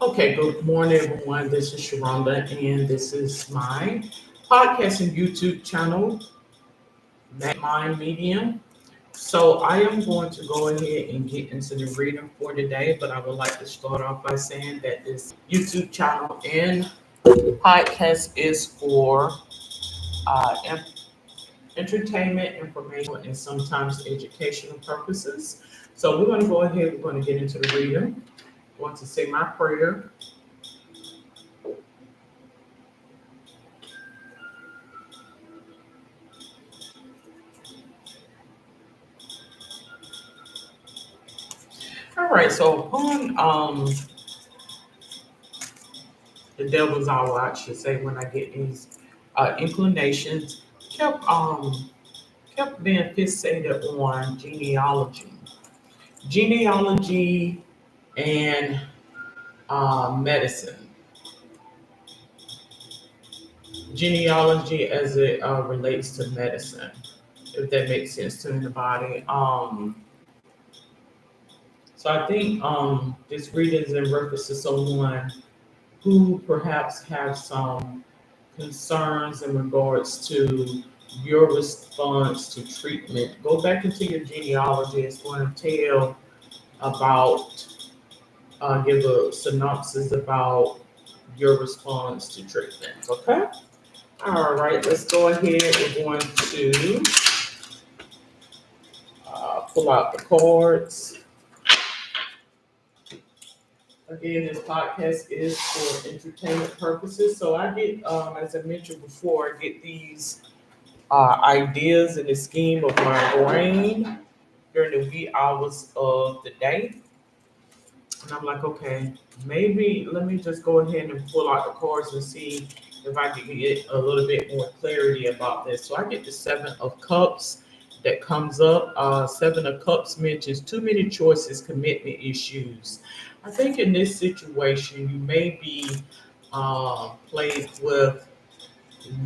Okay, good morning, everyone. This is Sharonda, and this is my podcast and YouTube channel, Mind Medium. So, I am going to go ahead and get into the reading for today, but I would like to start off by saying that this YouTube channel and podcast is for uh, entertainment, information, and sometimes educational purposes. So, we're going to go ahead, we're going to get into the reading. I want to say my prayer. All right, so upon the devil's hour, I should say, when I get these inclinations, kept um kept being fixated on genealogy and medicine, genealogy as it relates to medicine, if that makes sense to anybody. So I think this reading is in reference to someone who perhaps have some concerns in regards to your response to treatment. Go back into your genealogy. It's going to tell about, give a synopsis about your response to treatment. Okay? All right, let's go ahead. We're going to pull out the cards. Again, this podcast is for entertainment purposes. So I get, as I mentioned before, I get these ideas and the scheme of my brain during the wee hours of the day. And I'm like, okay, maybe let me just go ahead and pull out the cards and see if I can get a little bit more clarity about this. So I get the Seven of Cups that comes up. Seven of Cups mentions too many choices, commitment issues. I think in this situation, you may be plagued with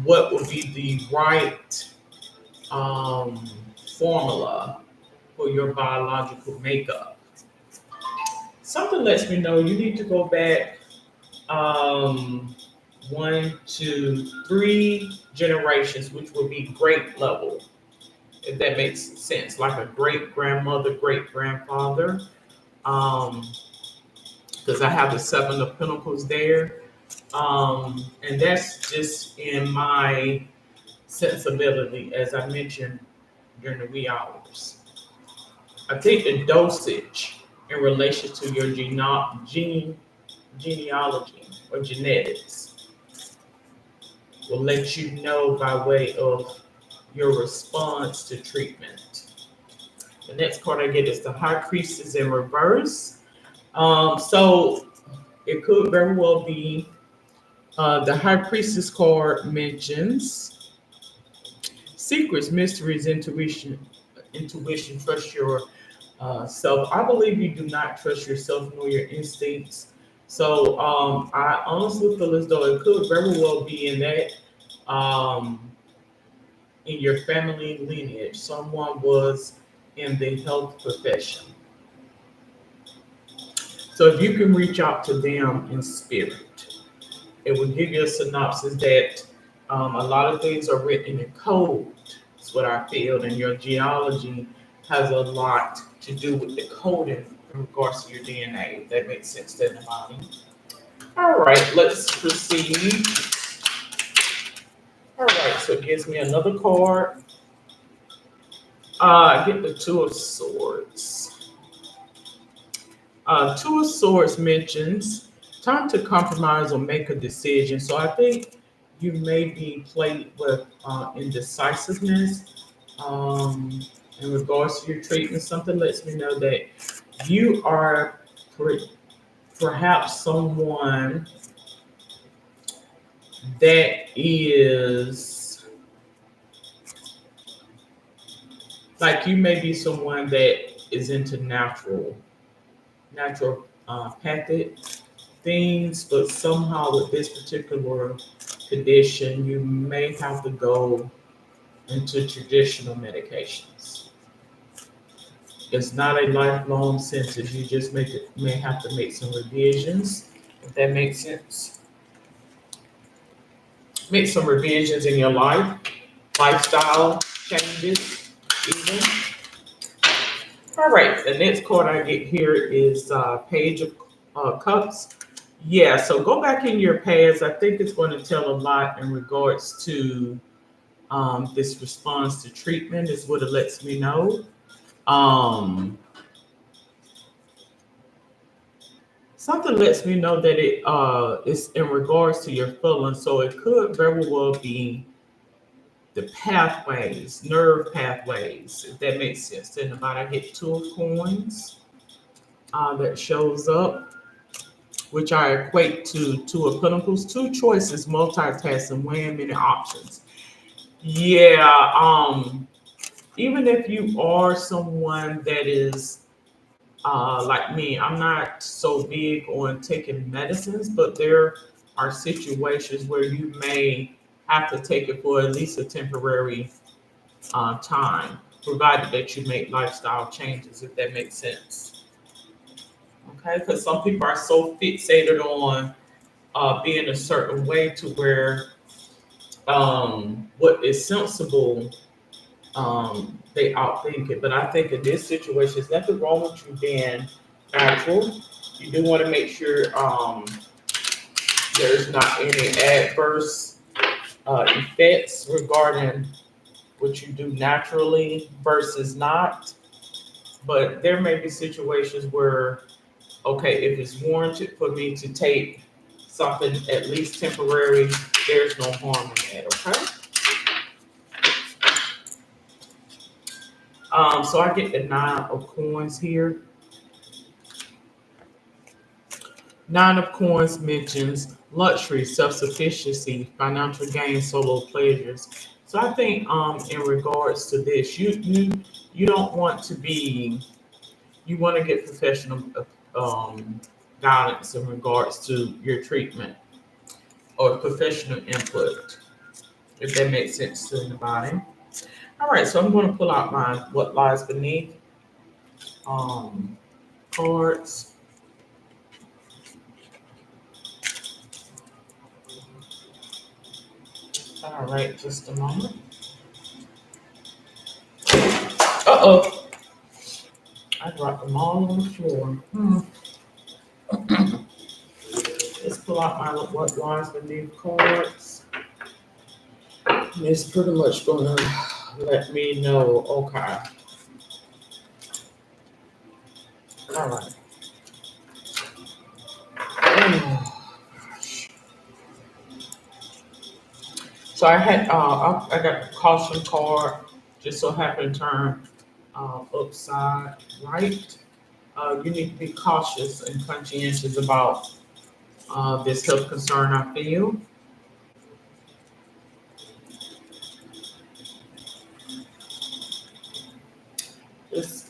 what would be the right um, formula for your biological makeup. Something lets me know you need to go back um, one, two, three generations, which would be great level, if that makes sense, like a great grandmother, great grandfather. Um, because I have the Seven of Pentacles there. And that's just in my sensibility, as I mentioned during the wee hours. I think the dosage in relation to your genealogy or genetics will let you know by way of your response to treatment. The next card I get is the High Priestess in reverse. So it could very well be the High Priestess card mentions secrets, mysteries, intuition, trust your self. I believe you do not trust yourself nor your instincts. So I honestly feel as though it could very well be in that in your family lineage, someone was in the health profession. So if you can reach out to them in spirit, it will give you a synopsis that a lot of things are written in code. That's what I feel, and your geology has a lot to do with the coding in regards to your DNA. If that makes sense to anybody. All right, let's proceed. All right, so it gives me another card. I get the Two of Swords. Two of Swords mentions time to compromise or make a decision. So I think you may be plagued with indecisiveness um, in regards to your treatment. Something lets me know that you are perhaps someone that is like you may be someone that is into naturopathic things, but somehow with this particular condition, you may have to go into traditional medications. It's not a lifelong sentence. You just may have to make some revisions. if that makes sense. Make some revisions in your life, lifestyle changes, even. All right, the next card I get here is Page of Cups. Yeah, so go back in your past. I think it's going to tell a lot in regards to this response to treatment, is what it lets me know. Um, Something lets me know that it is in regards to your feelings, so it could very well be the pathways, nerve pathways, if that makes sense. Then about I get two of coins that shows up, which I equate to two of pentacles, two choices, multitasking, weighing many options. Yeah, even if you are someone that is like me, I'm not so big on taking medicines, but there are situations where you may have to take it for at least a temporary time, provided that you make lifestyle changes, if that makes sense. Okay, because some people are so fixated on being a certain way to where what is sensible, they outthink it. But I think in this situation, there's nothing wrong with you being natural. You do want to make sure there's not any adverse effects regarding what you do naturally versus not. But there may be situations where, okay, if it's warranted for me to take something at least temporary, there's no harm in that, okay? So I get the nine of coins here. Nine of coins mentions luxury, self-sufficiency, financial gain, solo pleasures. So I think in regards to this, you don't want to be, you want to get professional guidance in regards to your treatment or professional input, if that makes sense to anybody. All right, so I'm going to pull out my what lies beneath um, cards. All right, just a moment. Uh-oh, I dropped them all on the floor. Let's pull out my what lies beneath cards. And it's pretty much going to let me know, okay. All right. So I had I got the caution card, just so happened to turn upside right. You need to be cautious and conscientious about this health concern I feel.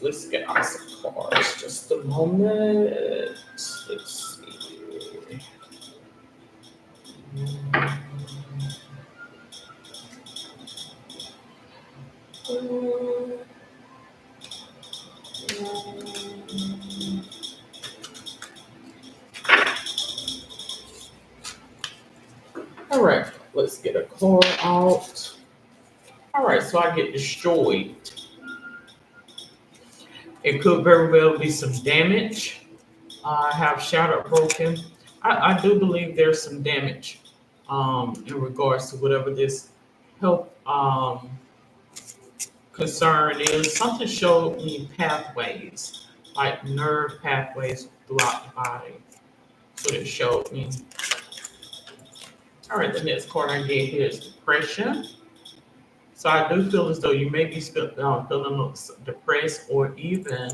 Let's get out some cards. Just a moment. Let's see. All right, let's get a card out. All right, so I get destroyed. It could very well be some damage. I have shattered, broken. I do believe there's some damage in regards to whatever this health concern is. Something showed me pathways, like nerve pathways throughout the body. That's what it showed me. All right, the next card I get here is depression. So I do feel as though you may be feeling depressed or even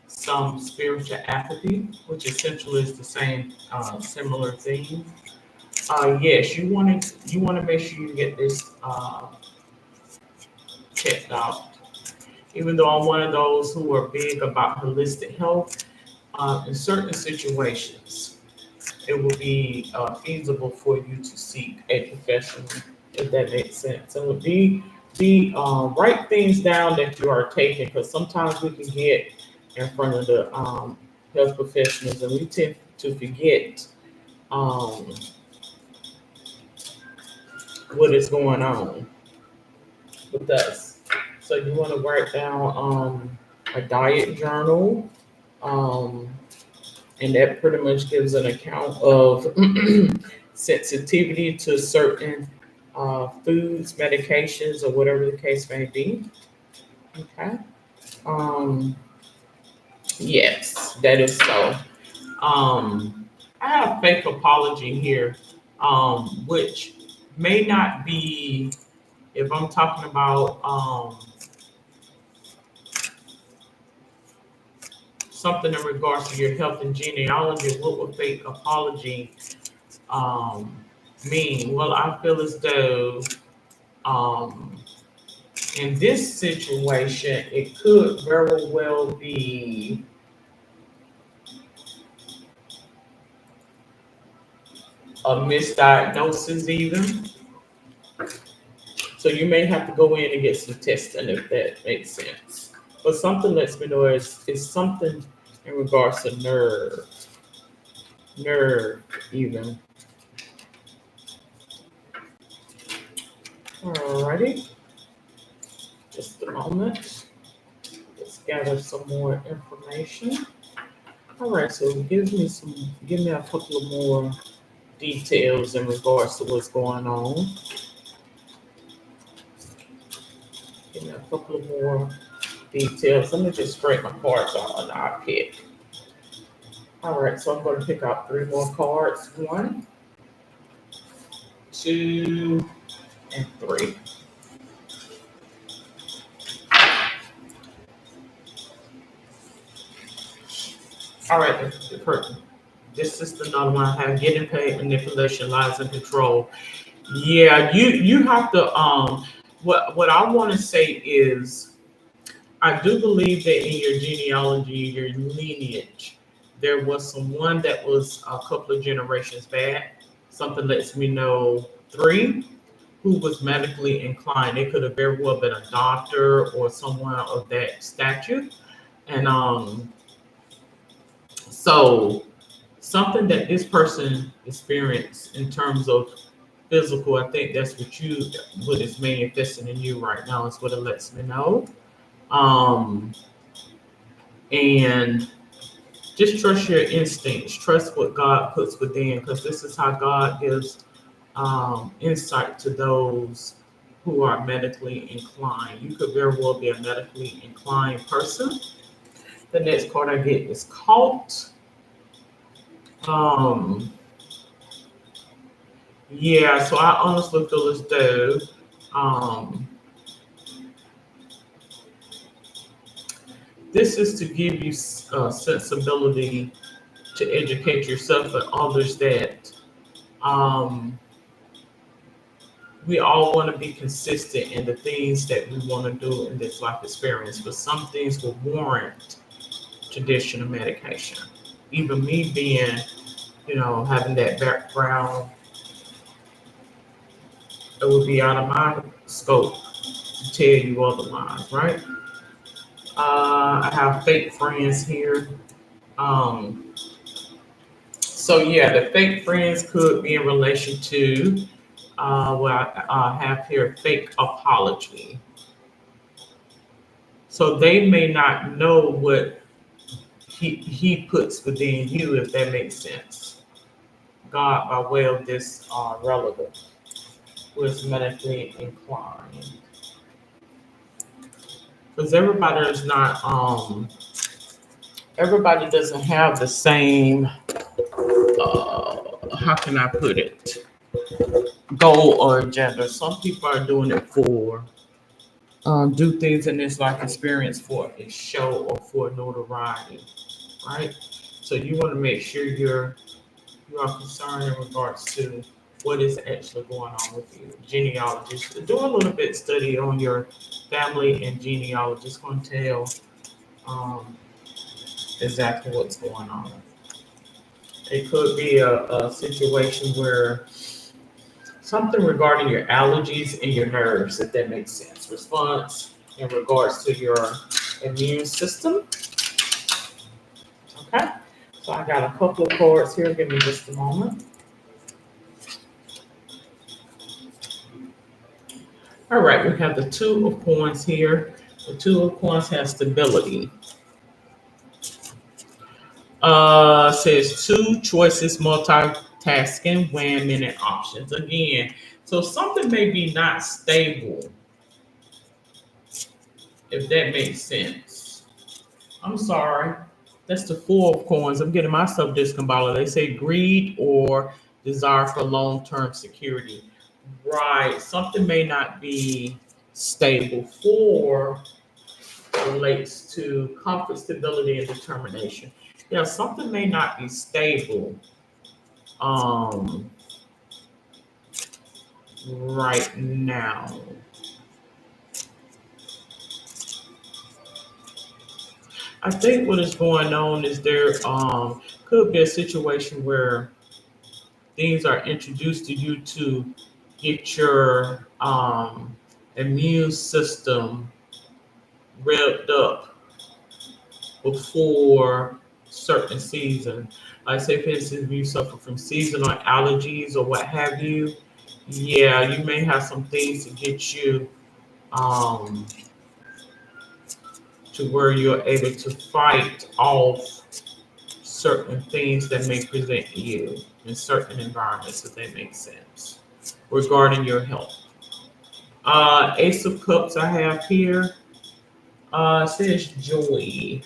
some spiritual apathy, which essentially is the same similar thing. Yes, you want to make sure you get this checked out. Even though I'm one of those who are big about holistic health, in certain situations, it will be feasible for you to seek a professional, if that makes sense. And would write things down that you are taking, because sometimes we can get in front of the health professionals and we tend to forget um, what is going on with us. So you want to write down a diet journal, um, and that pretty much gives an account of sensitivity to certain foods, medications, or whatever the case may be. Okay. Um, yes, that is so. I have fake apology here, which may not be if I'm talking about something in regards to your health and genealogy. What would fake apology um, mean? Well, I feel as though um, in this situation, it could very well be a misdiagnosis, even. So you may have to go in and get some testing if that makes sense. But something lets me know is something in regards to nerve even. Alrighty, just a moment. Let's gather some more information. All right, so give me a couple of more details in regards to what's going on. Give me a couple of more details. Let me just scrape my cards on and I'll pick. All right, so I'm going to pick out three more cards. One, two, and three. All right, the curtain. This is the number one I have: getting paid, manipulation, lies, and control. Yeah, you have to what I want to say is I do believe that in your genealogy, your lineage, there was someone that was a couple of generations back. Something lets me know three who was medically inclined. It could have very well been a doctor or someone of that stature. And so something that this person experienced in terms of physical, I think that's what is manifesting in you right now is what it lets me know. Um, and just trust your instincts, trust what God puts within, because this is how God gives insight to those who are medically inclined. You could very well be a medically inclined person. The next card I get is cult. Um, yeah, so I honestly feel as though um, this is to give you sensibility to educate yourself and others that um, we all want to be consistent in the things that we want to do in this life experience, but some things will warrant traditional medication. Even me being, having that background, it would be out of my scope to tell you otherwise, right? I have fake friends here. Um, so yeah, the fake friends could be in relation to what I have here, fake apology. So they may not know what he puts within you, if that makes sense. God, by way of this relative who is medically inclined, because everybody doesn't have the same. How can I put it? Goal or agenda. Some people are doing it for do things in this life experience for a show or for notoriety, right? So you want to make sure you are concerned in regards to what is actually going on with you. Genealogist, do a little bit study on your family and genealogy. It's going to tell um, exactly what's going on. It could be a situation where something regarding your allergies and your nerves, if that makes sense. Response in regards to your immune system. Okay. So I got a couple of cards here. Give me just a moment. All right, we have the two of coins here. The two of coins has stability. Says two choices, multitasking, win minute options. Again, so something may be not stable, if that makes sense. I'm sorry. That's the four of coins. I'm getting myself discombobulated. They say greed or desire for long-term security. Right. Something may not be stable. Four relates to comfort, stability, and determination. Yeah, something may not be stable um right now. I think what is going on is there could be a situation where things are introduced to you to get your immune system revved up before certain season. Like say for instance, if you suffer from seasonal allergies or what have you, yeah, you may have some things to get you um, to where you're able to fight off certain things that may present you in certain environments, if that makes sense, regarding your health. Ace of Cups I have here says joy.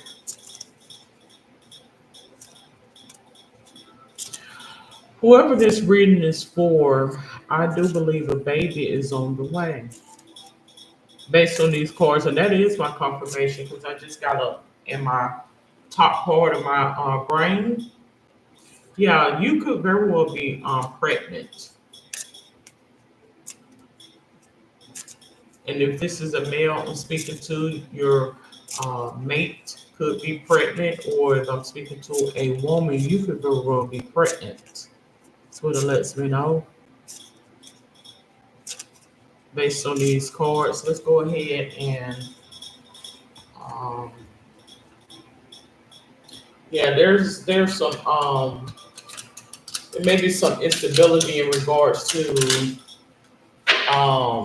Whoever this reading is for, I do believe a baby is on the way based on these cards, and that is my confirmation because I just got up in my top part of my brain. Yeah, you could very well be pregnant, and if this is a male I'm speaking to, your mate could be pregnant, or if I'm speaking to a woman, you could very well be pregnant. That's what it lets me know based on these cards. Let's go ahead and um, yeah, there's some there may be some instability in regards to um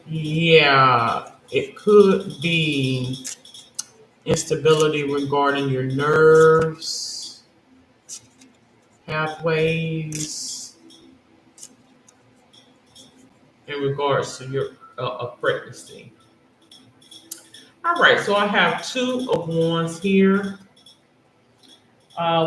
yeah, it could be instability regarding your nerves, pathways, in regards to your a pregnancy. All right, so I have two of wands here,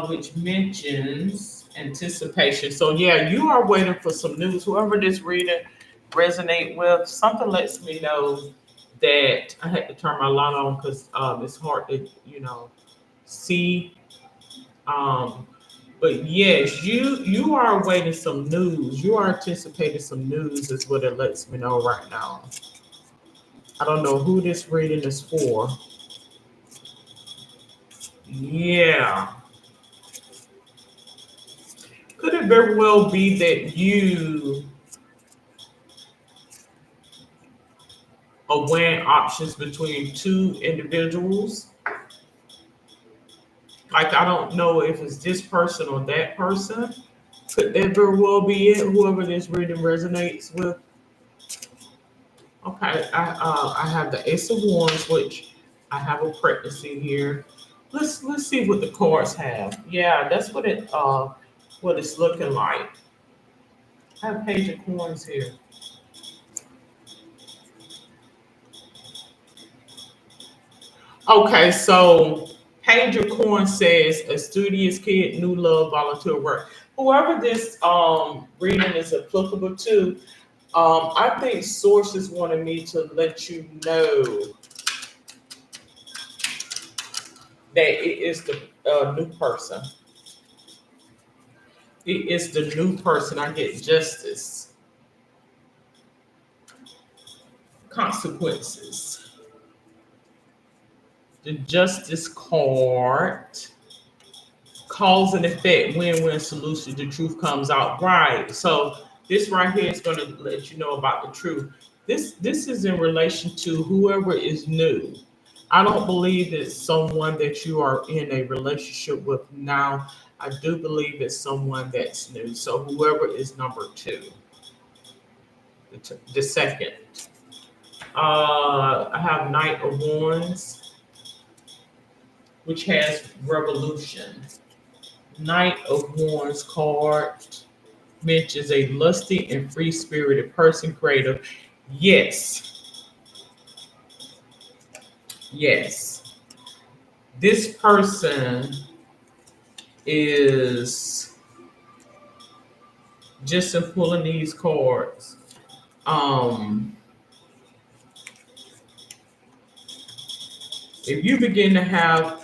which mentions anticipation. So yeah, you are waiting for some news. Whoever this reading resonate with, something lets me know that I had to turn my light on because it's hard to see. Um, but yes, you are awaiting some news. You are anticipating some news, is what it lets me know right now. I don't know who this reading is for. Yeah. Could it very well be that you are weighing options between two individuals? Like, I don't know if it's this person or that person. Could that very well be it? Whoever this reading resonates with. Okay, I have the Ace of Wands, which I have a pregnancy here. Let's see what the cards have. Yeah, that's what it's looking like. I have Page of Coins here. Okay, so Page of Coins says a studious kid, new love, volunteer work. Whoever this reading is applicable to, I think sources wanted me to let you know that it is the new person. It is the new person. I get justice, consequences. The justice card, cause and effect, win-win solution. The truth comes out right. So this right here is going to let you know about the truth. This is in relation to whoever is new. I don't believe it's someone that you are in a relationship with now. I do believe it's someone that's new. So whoever is number two, the second. I have Knight of Wands, which has revolution. Knight of Wands card mentions a lusty and free spirited person, creative. Yes, yes. This person is just in pulling these cards. Um, if you begin to have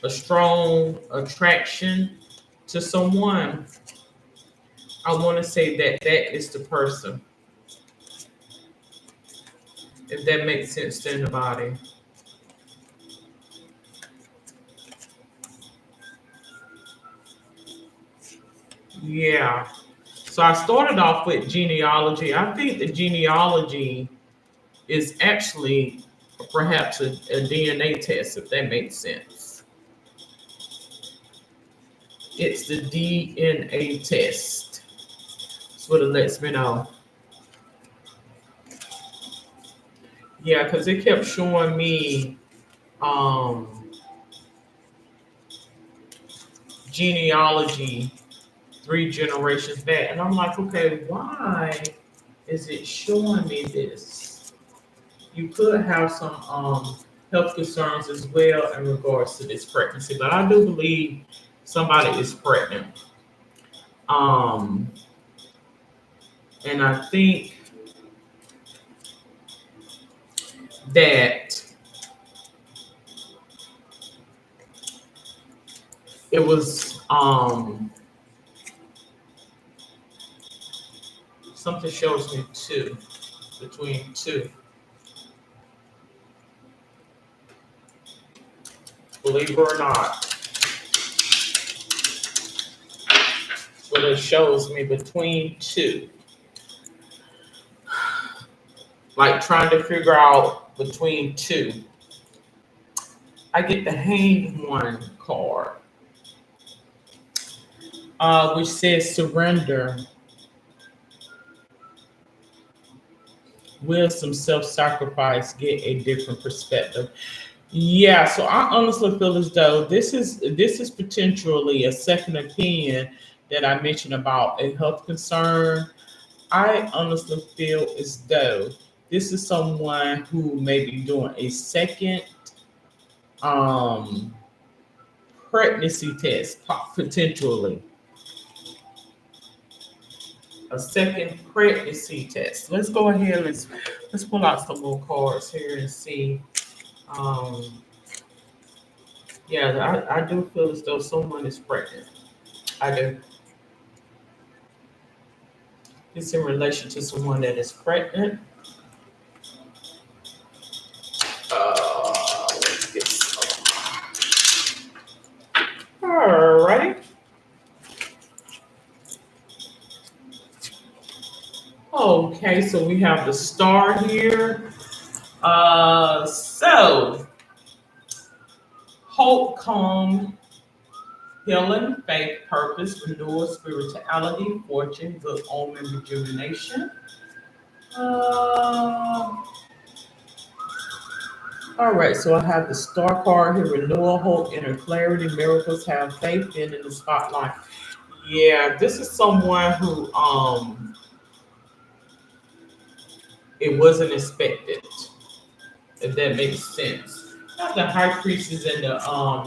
a strong attraction to someone, I want to say that that is the person. If that makes sense to anybody. Yeah. So I started off with genealogy. I think the genealogy is actually perhaps a DNA test, if that makes sense. It's the DNA test. That's what it lets me know. Yeah, because it kept showing me um, genealogy 3 generations back. And I'm like, okay, why is it showing me this? You could have some health concerns as well in regards to this pregnancy, but I do believe somebody is pregnant. Um, and I think that it was something shows me two, between two. Believe it or not, but it shows me between two. Like trying to figure out between two. I get the hanged one card, which says surrender, will some self-sacrifice, get a different perspective. Yeah, so I honestly feel as though this is potentially a second opinion that I mentioned about a health concern. I honestly feel as though this is someone who may be doing a second um pregnancy test, potentially a second pregnancy test. Let's go ahead. Let's pull out some more cards here and see. Um, yeah, I do feel as though someone is pregnant. I do. It's in relation to someone that is pregnant. Let's get some. All right. Okay, so we have the star here. So hope, calm, healing, faith, purpose, renewal, spirituality, fortune, good omen, rejuvenation. Uh, all right, so I have the star card here: renewal, hope, inner clarity, miracles, have faith, been in the spotlight. Yeah, this is someone who it wasn't expected, if that makes sense. Now the high priest is in the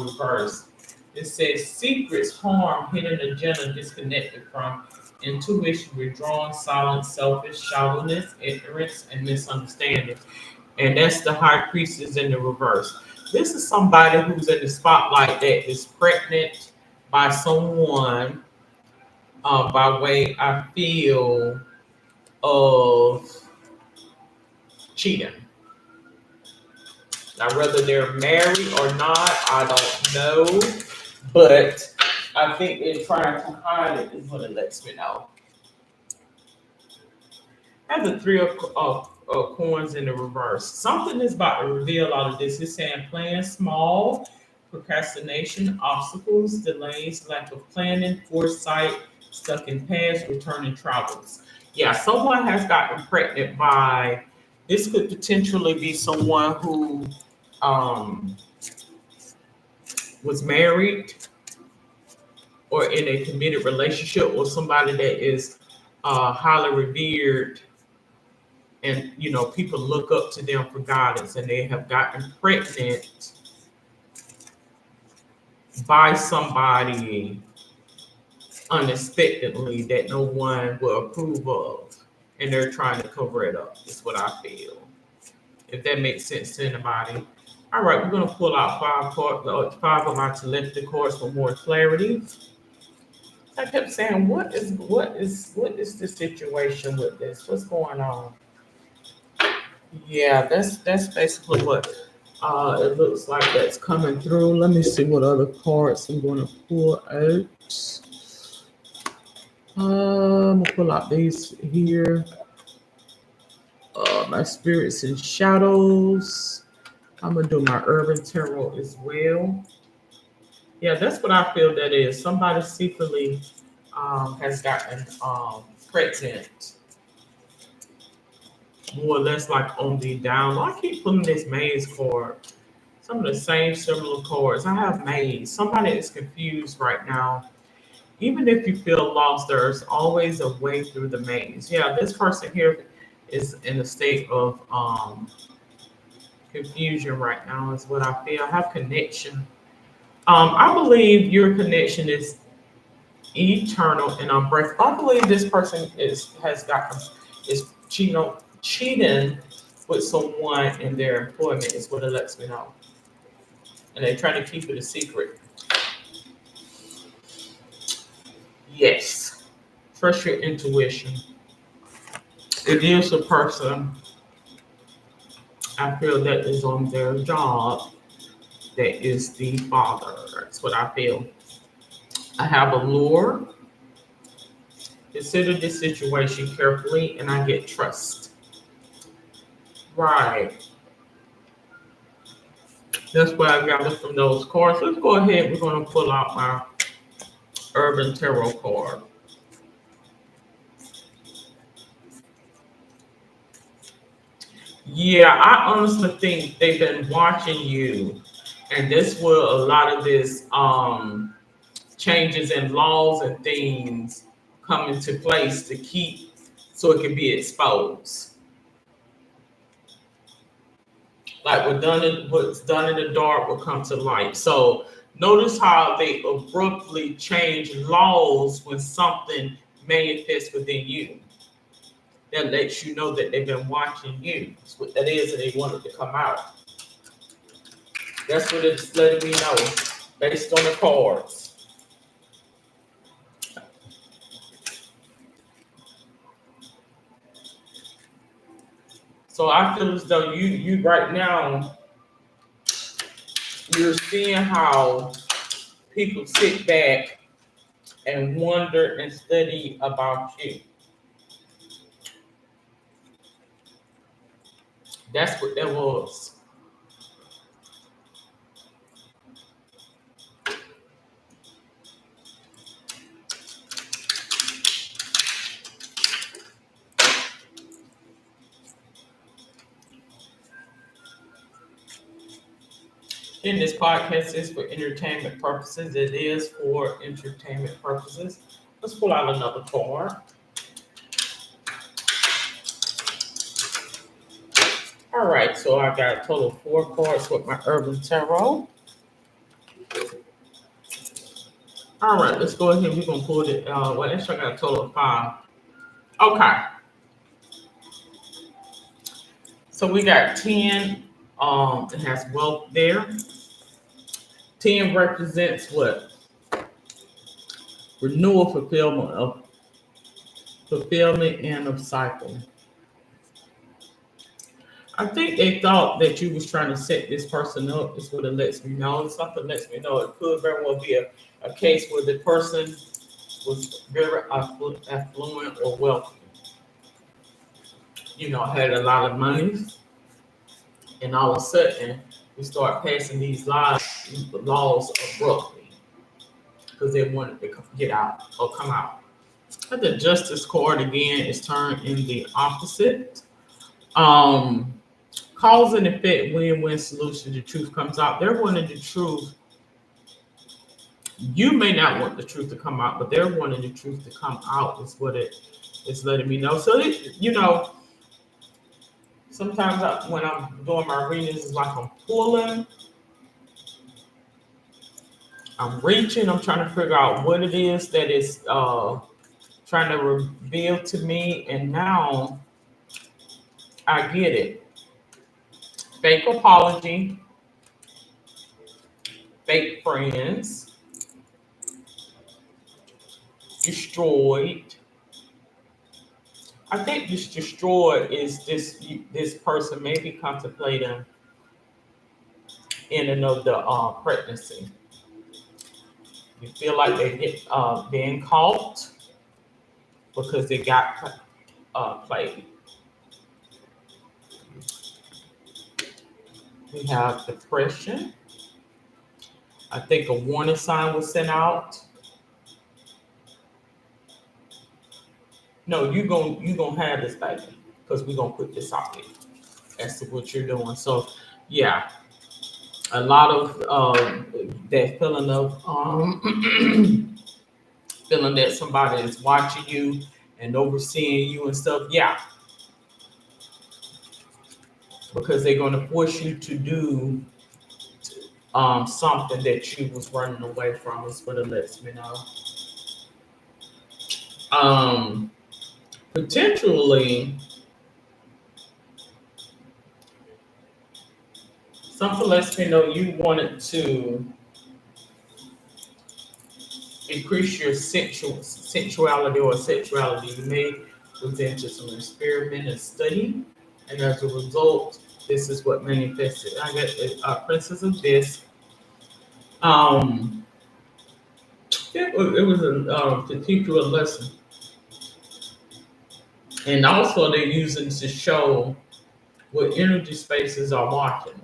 reverse. It says secrets, harm, hidden agenda, disconnected from intuition, withdrawn, silent, selfish, shallowness, ignorance, and misunderstanding. And that's the high priest is in the reverse. This is somebody who's in the spotlight that is pregnant by someone by way, I feel, of cheating. Now, whether they're married or not, I don't know. But I think they're trying to hide it, is what it lets me know. I have the coins in the reverse. Something is about to reveal all of this. It's saying playing small, procrastination, obstacles, delays, lack of planning, foresight, stuck in past, returning travels. Yeah, someone has gotten pregnant by, this could potentially be someone who um, was married or in a committed relationship, or somebody that is highly revered, and people look up to them for guidance, and they have gotten pregnant by somebody unexpectedly that no one will approve of, and they're trying to cover it up. Is what I feel. If that makes sense to anybody. All right, we're gonna pull out five of my telepathy cards for more clarity. I kept saying, what is the situation with this? What's going on? Yeah, that's basically what it looks like that's coming through. Let me see what other cards I'm going to pull out. I'm gonna pull out these here. My spirits and shadows. I'm gonna do my urban tarot as well. Yeah, that's what I feel that is. Somebody secretly has gotten pregnant, more or less like on the down. I keep pulling this maze card. Some of the same similar cards. I have maze. Somebody is confused right now. Even if you feel lost, there's always a way through the maze. Yeah, this person here is in a state of confusion right now, is what I feel. I have connection. I believe your connection is eternal and unbreakable. I believe this person is cheating with someone in their employment, is what it lets me know. And they try to keep it a secret. Yes. Trust your intuition. It is a person I feel that is on their job that is the father. That's what I feel. I have a lure. Consider this situation carefully, and I get trust. Right. That's what I gathered from those cards. Let's go ahead. We're going to pull out my Urban Tarot card. Yeah, I honestly think they've been watching you, and this will a lot of this changes in laws and things come into place to keep so it can be exposed. Like what's done in the dark will come to light. So notice how they abruptly change laws when something manifests within you. That lets you know that they've been watching you. That's what that is, and they want it to come out. That's what it's letting me know based on the cards. So I feel as though you right now you're seeing how people sit back and wonder and study about you. That's what that was. In this podcast is for entertainment purposes. It is for entertainment purposes. Let's pull out another card. All right, so I got a total of 4 cards with my Urban Tarot. All right, let's go ahead. We're gonna pull it. Well, actually, I got a total of 5. Okay, so we got 10. It has wealth there. 10 represents what? Renewal, fulfillment, and of cycle. I think they thought that you was trying to set this person up. Is what it lets me know. Something lets me know it could very well be a case where the person was very affluent or wealthy. had a lot of money, and all of a sudden we start passing these laws abruptly because they wanted to get out or come out. But the justice card again is turned in the opposite. Um, Cause and effect, win-win solution. The truth comes out. They're wanting the truth. You may not want the truth to come out, but they're wanting the truth to come out. Is what it is letting me know. So sometimes when I'm doing my readings, it's like I'm pulling, I'm reaching, I'm trying to figure out what it is that is trying to reveal to me, and now I get it. Fake apology, fake friends, destroyed. I think this destroyed is this person maybe contemplating in and of the pregnancy. You feel like they get being caught because they got played. We have depression. I think a warning sign was sent out. No, you gonna have this baby because we're gonna put this out there. That's what you're doing. So yeah, a lot of that feeling of feeling that somebody is watching you and overseeing you and stuff. Yeah, because they're gonna force you to do something that you was running away from. Is what it lets me know. Um, Potentially, something lets me know you wanted to increase your sensuality or sexuality. You may was into some experiment and study, and as a result, this is what manifested. I got the Princess of this. Um, it was to teach you a lesson, and also they're using to show what energy spaces are watching.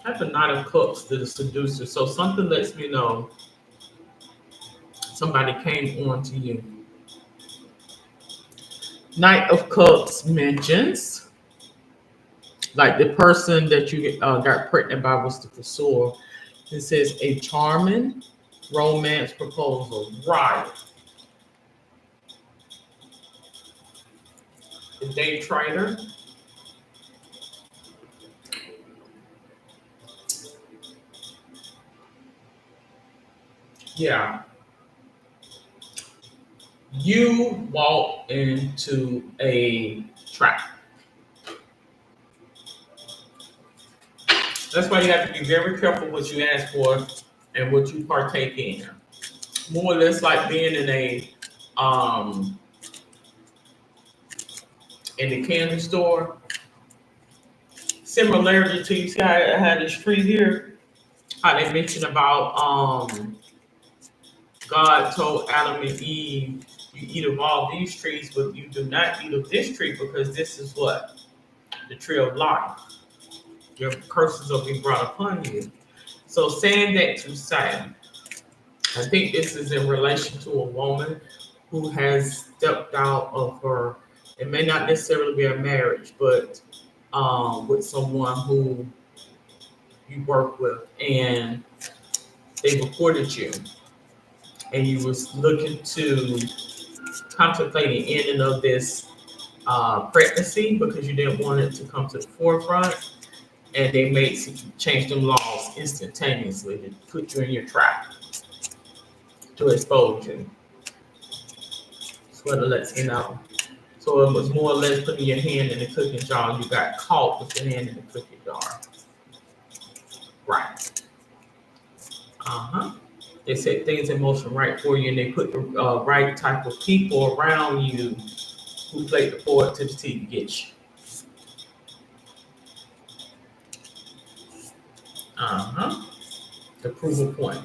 I have a Knight of Cups to the seducer, so something lets me know somebody came on to you. Knight of Cups mentions like the person that you got pregnant by was the pursuer. It says a charming romance proposal. Right. The day trader. Yeah. You walk into a trap. That's why you have to be very careful what you ask for and what you partake in. More or less like being um in the candy store. Similarity to you see how I had this tree here, how they mentioned about God told Adam and Eve, you eat of all these trees, but you do not eat of this tree because this is what? The tree of life. Your curses will be brought upon you. So saying that to say, I think this is in relation to a woman who has stepped out of her, it may not necessarily be a marriage, but with someone who you work with and they reported you and you was looking to contemplate the ending of this pregnancy because you didn't want it to come to the forefront, and they change them laws instantaneously to put you in your trap to expose you. That's what it lets me know. So it was more or less putting your hand in the cooking jar. You got caught with your hand in the cooking jar. Right. Uh-huh. They set things in motion right for you, and they put the right type of people around you who played the forward to the T to get you. Uh-huh. The approval point.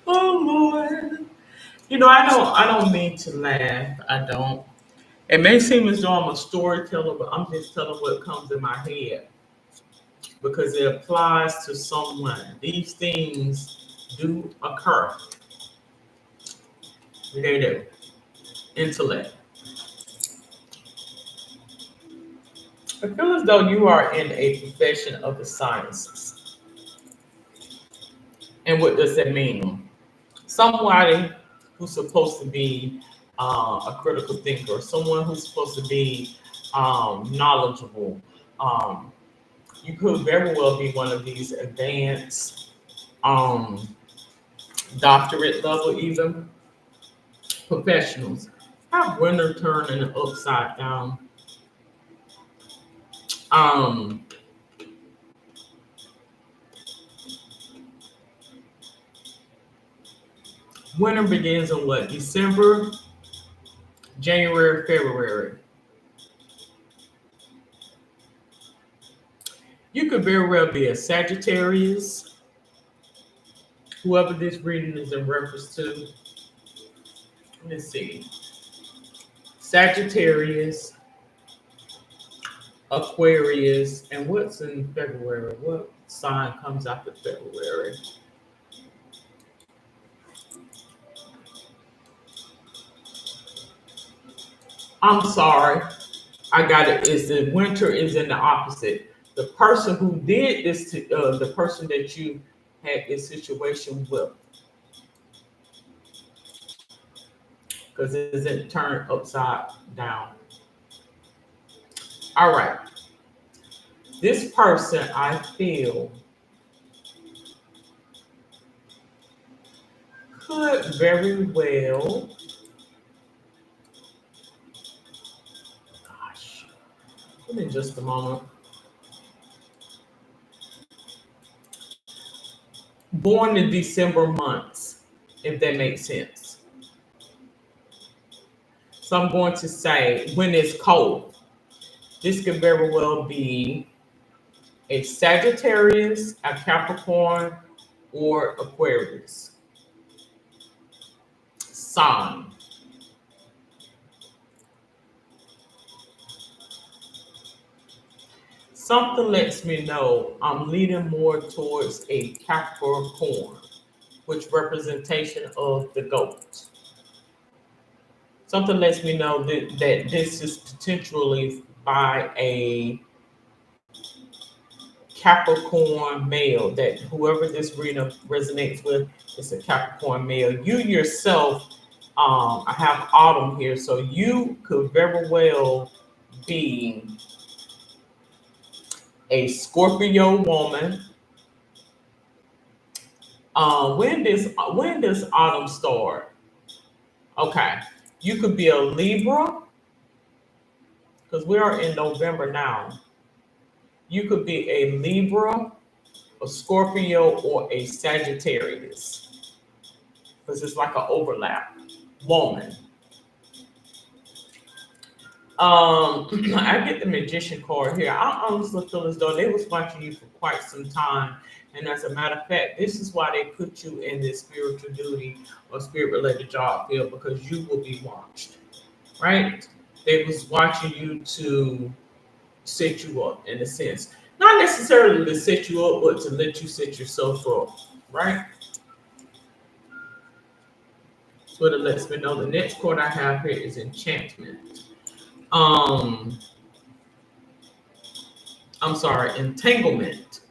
Oh Lord. I don't mean to laugh. I don't. It may seem as though I'm a storyteller, but I'm just telling what comes in my head because it applies to someone. These things do occur. They do. Intellect. I feel as though you are in a profession of the sciences. And what does that mean? Somebody who's supposed to be a critical thinker, someone who's supposed to be knowledgeable. Um, you could very well be one of these advanced um, doctorate level, even professionals. Have winter turning upside down. Um, Winter begins in what? December, January, February. You could very well be a Sagittarius, whoever this reading is in reference to. Let's see. Sagittarius, Aquarius, and what's in February? What sign comes after February? I'm sorry. I got it. Is the winter is in the opposite. The person who did this to the person that you had this situation with, because it isn't turned upside down. All right. This person, I feel, could very well. Gosh, give me just a moment. Born in December months, if that makes sense. So I'm going to say when it's cold. This could very well be a Sagittarius, a Capricorn, or Aquarius sign. Something lets me know I'm leaning more towards a Capricorn, which representation of the goat. Something lets me know that this is potentially by a Capricorn male, that whoever this reading resonates with is a Capricorn male. You yourself, I have autumn here, so you could very well be a Scorpio woman. When does autumn start? Okay, you could be a Libra because we are in November now. You could be a Libra, a Scorpio, or a Sagittarius because it's like an overlap. Woman. I get the magician card here. I honestly feel as though they was watching you for quite some time. And as a matter of fact, this is why they put you in this spiritual duty or spirit related job field because you will be watched, right? They was watching you to set you up in a sense. Not necessarily to set you up, but to let you set yourself up, right? So it lets me know the next card I have here is enchantment. Um, I'm sorry, entanglement.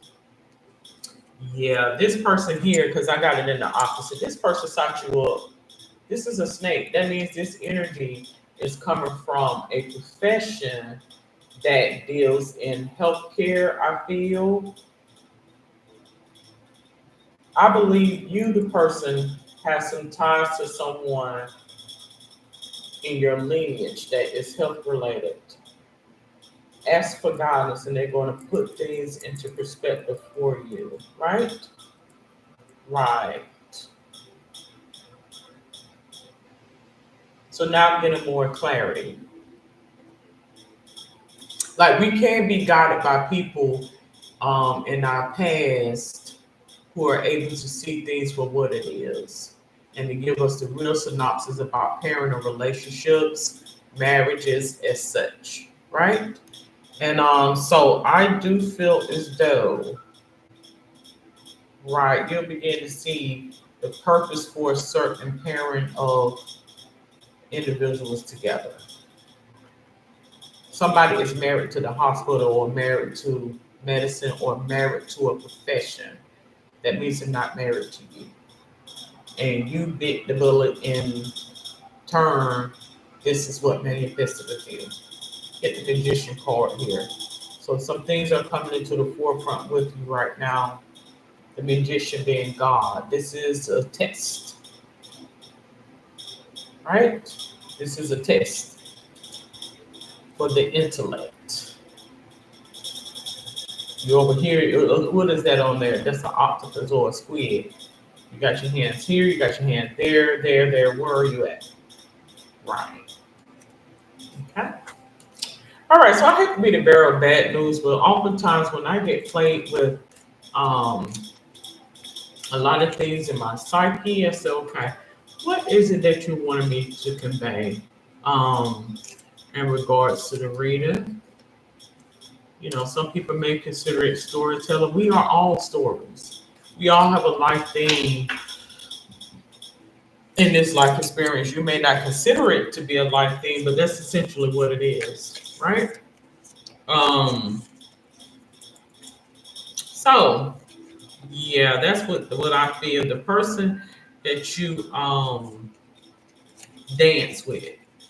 Yeah, this person here, because I got it in the opposite. This person sought you up. This is a snake. That means this energy is coming from a profession that deals in healthcare. I believe you, the person, has some ties to someone in your lineage that is health related. Ask for guidance, and they're going to put things into perspective for you, right? Right. So now I'm getting more clarity. Like we can be guided by people in our past who are able to see things for what it is. and to give us the real synopsis about parental relationships, marriages, as such, right? And so I do feel as though, right, you'll begin to see the purpose for a certain pairing of individuals together. Somebody is married to the hospital or married to medicine or married to a profession. That means they're not married to you. And you bit the bullet in turn. This is what manifested with you. Get the magician card here. So some things are coming into the forefront with you right now. The magician being God. This is a test, right? This is a test for the intellect. You over here, what is that on there? That's an octopus or a squid. You got your hands here, you got your hands there, there. Where are you at? Right. Okay. All right, so I hate to be the bearer of bad news, but oftentimes when I get played with um, a lot of things in my psyche, I say, okay, what is it that you wanted me to convey um, in regards to the reading? You know, some people may consider it storytelling. We are all stories. We all have a life theme in this life experience. You may not consider it to be a life theme, but that's essentially what it is, right? Um, so yeah, that's what I feel. The person that you dance with,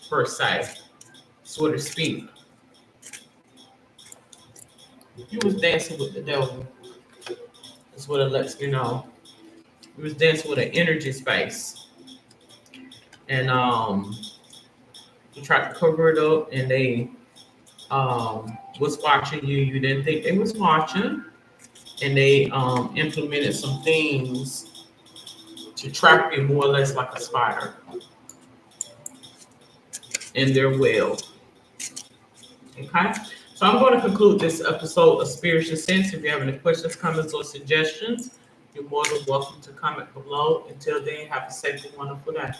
per se, so to speak. You was dancing with the devil. That's what it lets me know. You was dancing with an energy space. And you tried to cover it up and they was watching you. You didn't think they was watching. And they implemented some things to trap you more or less like a spider in their web. Okay? So I'm going to conclude this episode of Spiritual Sense. If you have any questions, comments, or suggestions, you're more than welcome to comment below. Until then, have a safe and wonderful day.